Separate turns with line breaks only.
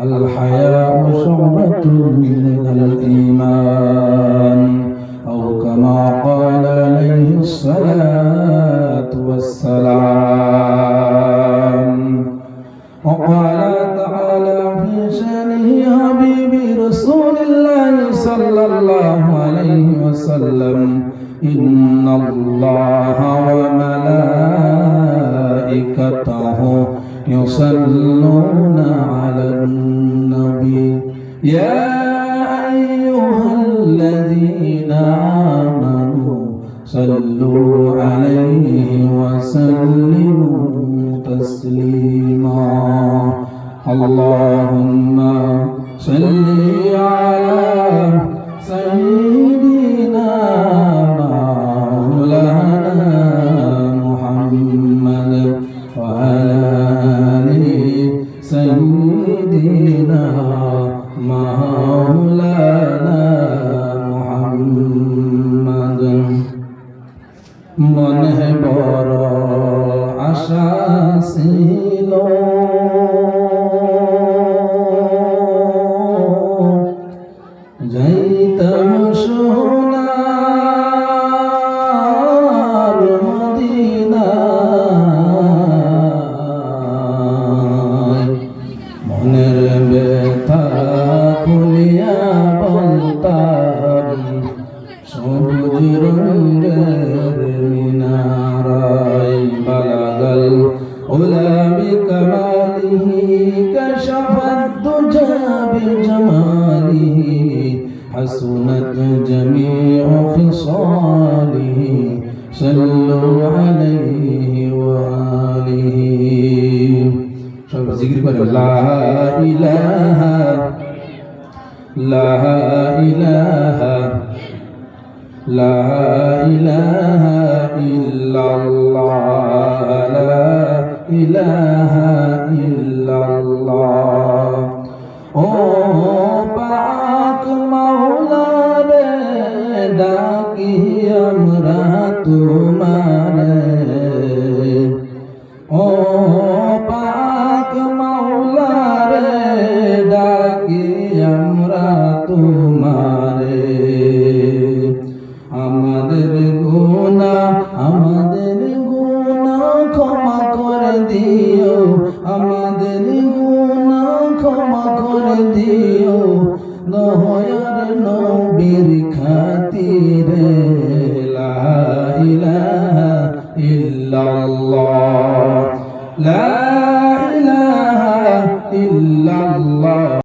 الحياء شعبة من الإيمان أو كما قال عليه الصلاة والسلام. وقال تعالى في شأنه حبيبي رسول الله صلى الله عليه وسلم إن الله وملائكته يصلون على النبي يا أيها الذين آمنوا صلوا عليه وسلموا تسليما. اللهم صل على سيدنا مولانا محمد وعلى آل سيدنا مولانا محمد. মনে বড় আশা ছিল যাইতাম সোনার মদিনায়, মনের ব্যথা খুলিয়া বলতাম সবুজ রঙের মিনারায়। বালাগাল উলা বিকামালিহি কাশাফাত দুজা বিজামালিহি حسنت جميع خصاله صلوا عليه وآله. সব জিকির করে লা ইলাহা লা ইলাহা লা ইলাহা ইল্লাল্লাহ লা ইলাহা ইল্লাল্লাহ। ও পাক মাওলা রে ডাকি আমরা তোমারে, ও পাক মাওলা রে ডাকি আমরা তোমারে। আমাদের গুনাহ ক্ষমা করে দিও, আমাদের গুনাহ ক্ষমা করে দিও দয়ার নবীর খাতিরে। লা ইলাহা ইল্লাল্লাহ লা ইলাহা ইল্লাল্লাহ।